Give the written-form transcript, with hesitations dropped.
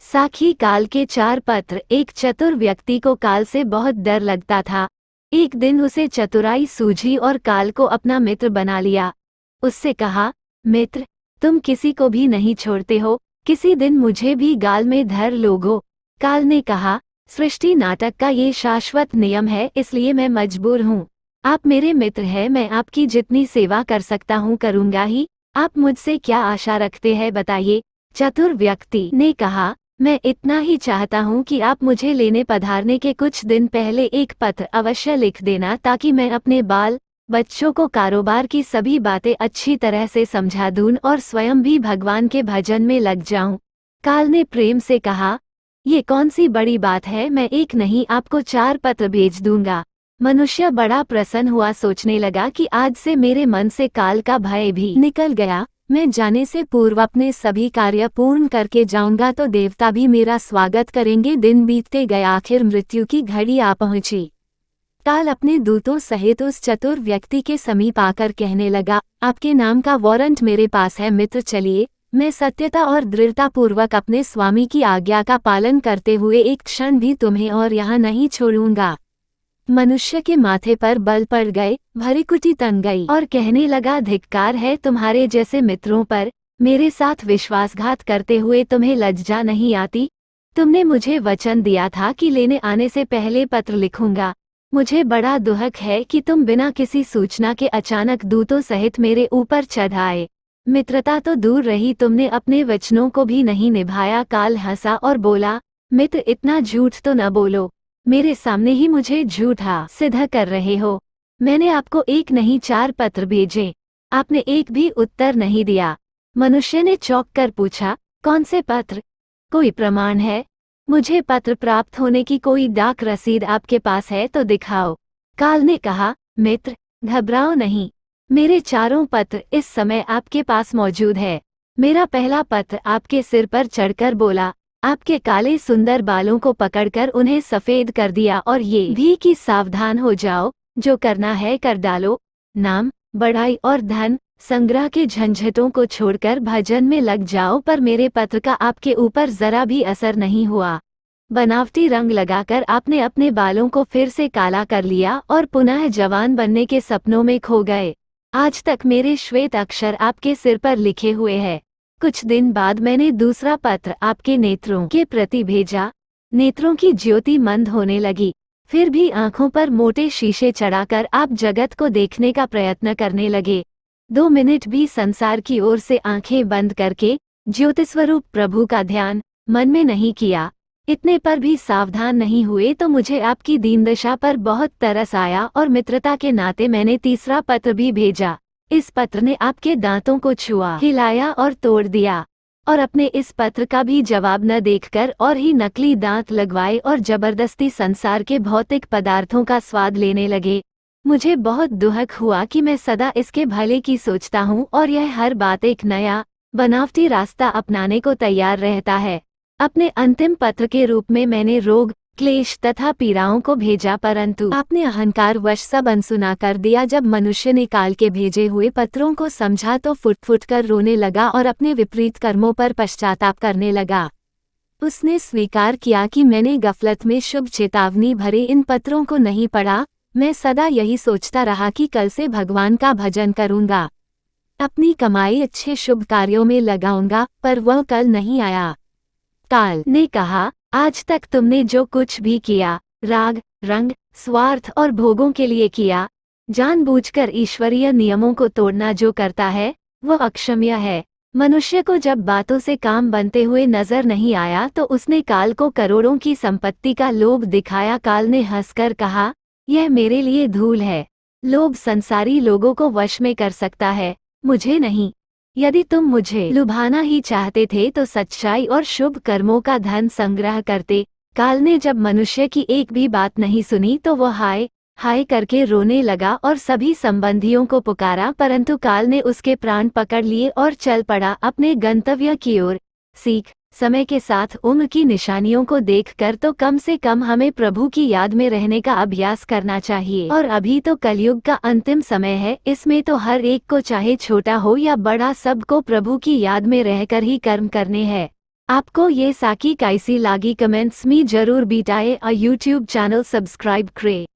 साखी काल के 4 पत्र। एक चतुर व्यक्ति को काल से बहुत डर लगता था। एक दिन उसे चतुराई सूझी और काल को अपना मित्र बना लिया। उससे कहा, मित्र, तुम किसी को भी नहीं छोड़ते हो, किसी दिन मुझे भी गाल में धर लोगो। काल ने कहा, सृष्टि नाटक का ये शाश्वत नियम है, इसलिए मैं मजबूर हूँ। आप मेरे मित्र हैं, मैं आपकी जितनी सेवा कर सकता हूँ करूँगा ही। आप मुझसे क्या आशा रखते हैं बताइए। चतुर व्यक्ति ने कहा, मैं इतना ही चाहता हूँ कि आप मुझे लेने पधारने के कुछ दिन पहले एक पत्र अवश्य लिख देना, ताकि मैं अपने बाल बच्चों को कारोबार की सभी बातें अच्छी तरह से समझा दूं और स्वयं भी भगवान के भजन में लग जाऊं। काल ने प्रेम से कहा, ये कौन सी बड़ी बात है, मैं एक नहीं आपको 4 पत्र भेज दूंगा। मनुष्य बड़ा प्रसन्न हुआ, सोचने लगा कि आज से मेरे मन से काल का भय भी निकल गया। मैं जाने से पूर्व अपने सभी कार्य पूर्ण करके जाऊंगा तो देवता भी मेरा स्वागत करेंगे। दिन बीतते गए, आखिर मृत्यु की घड़ी आ पहुंची। काल अपने दूतों सहित उस चतुर व्यक्ति के समीप आकर कहने लगा, आपके नाम का वारंट मेरे पास है मित्र, चलिए, मैं सत्यता और दृढ़ता पूर्वक अपने स्वामी की आज्ञा का पालन करते हुए एक क्षण भी तुम्हें और यहाँ नहीं छोड़ूंगा। मनुष्य के माथे पर बल पड़ गए, भरीकुटी तन गई और कहने लगा, धिक्कार है तुम्हारे जैसे मित्रों पर। मेरे साथ विश्वासघात करते हुए तुम्हें लज्जा नहीं आती। तुमने मुझे वचन दिया था कि लेने आने से पहले पत्र लिखूंगा। मुझे बड़ा दुख है कि तुम बिना किसी सूचना के अचानक दूतों सहित मेरे ऊपर चढ़ आए। मित्रता तो दूर रही, तुमने अपने वचनों को भी नहीं निभाया। काल हंसा और बोला, मित्र, इतना झूठ तो न बोलो, मेरे सामने ही मुझे झूठा सिद्ध कर रहे हो। मैंने आपको एक नहीं 4 पत्र भेजे, आपने एक भी उत्तर नहीं दिया। मनुष्य ने चौंक कर पूछा, कौन से पत्र? कोई प्रमाण है? मुझे पत्र प्राप्त होने की कोई डाक रसीद आपके पास है तो दिखाओ। काल ने कहा, मित्र, घबराओ नहीं, मेरे 4 पत्र इस समय आपके पास मौजूद है। मेरा पहला पत्र आपके सिर पर चढ़कर बोला, आपके काले सुंदर बालों को पकड़कर उन्हें सफेद कर दिया, और ये भी कि सावधान हो जाओ, जो करना है कर डालो। नाम, बढ़ाई और धन संग्रह के झंझटों को छोड़कर भजन में लग जाओ। पर मेरे पत्र का आपके ऊपर जरा भी असर नहीं हुआ। बनावटी रंग लगाकर आपने अपने बालों को फिर से काला कर लिया और पुनः जवान बनने के सपनों में खो गए। आज तक मेरे श्वेत अक्षर आपके सिर पर लिखे हुए हैं। कुछ दिन बाद मैंने दूसरा पत्र आपके नेत्रों के प्रति भेजा। नेत्रों की ज्योति मंद होने लगी, फिर भी आंखों पर मोटे शीशे चढ़ाकर आप जगत को देखने का प्रयत्न करने लगे। 2 मिनट भी संसार की ओर से आंखें बंद करके ज्योतिस्वरूप प्रभु का ध्यान मन में नहीं किया। इतने पर भी सावधान नहीं हुए तो मुझे आपकी दीनदशा पर बहुत तरस आया और मित्रता के नाते मैंने तीसरा पत्र भी भेजा। इस पत्र ने आपके दांतों को छुआ, हिलाया और तोड़ दिया, और अपने इस पत्र का भी जवाब न देखकर और ही नकली दांत लगवाए और जबरदस्ती संसार के भौतिक पदार्थों का स्वाद लेने लगे। मुझे बहुत दुख हुआ कि मैं सदा इसके भले की सोचता हूँ और यह हर बात एक नया बनावटी रास्ता अपनाने को तैयार रहता है। अपने अंतिम पत्र के रूप में मैंने रोग, क्लेश तथा पीड़ाओं को भेजा, परंतु आपने अहंकार वश सब अनसुना कर दिया। जब मनुष्य ने काल के भेजे हुए पत्रों को समझा तो फुट फुट कर रोने लगा और अपने विपरीत कर्मों पर पश्चाताप करने लगा। उसने स्वीकार किया कि मैंने गफलत में शुभ चेतावनी भरे इन पत्रों को नहीं पढ़ा। मैं सदा यही सोचता रहा कि कल से भगवान का भजन करूंगा, अपनी कमाई अच्छे शुभ कार्यों में लगाऊंगा, पर वह कल नहीं आया। काल ने कहा, आज तक तुमने जो कुछ भी किया, राग, रंग, स्वार्थ और भोगों के लिए किया। जानबूझकर ईश्वरीय नियमों को तोड़ना जो करता है वह अक्षम्य है। मनुष्य को जब बातों से काम बनते हुए नजर नहीं आया तो उसने काल को करोड़ों की संपत्ति का लोभ दिखाया। काल ने हंसकर कहा, यह मेरे लिए धूल है। लोभ संसारी लोगों को वश में कर सकता है, मुझे नहीं। यदि तुम मुझे लुभाना ही चाहते थे तो सच्चाई और शुभ कर्मों का धन संग्रह करते। काल ने जब मनुष्य की एक भी बात नहीं सुनी तो वह हाय हाय करके रोने लगा और सभी संबंधियों को पुकारा, परंतु काल ने उसके प्राण पकड़ लिए और चल पड़ा अपने गंतव्य की ओर। सीख, समय के साथ उम्र की निशानियों को देखकर तो कम से कम हमें प्रभु की याद में रहने का अभ्यास करना चाहिए। और अभी तो कलयुग का अंतिम समय है, इसमें तो हर एक को चाहे छोटा हो या बड़ा सबको प्रभु की याद में रहकर ही कर्म करने हैं। आपको ये साकी कैसी लागी कमेंट्स में जरूर बताएं और यूट्यूब चैनल सब्सक्राइब करें।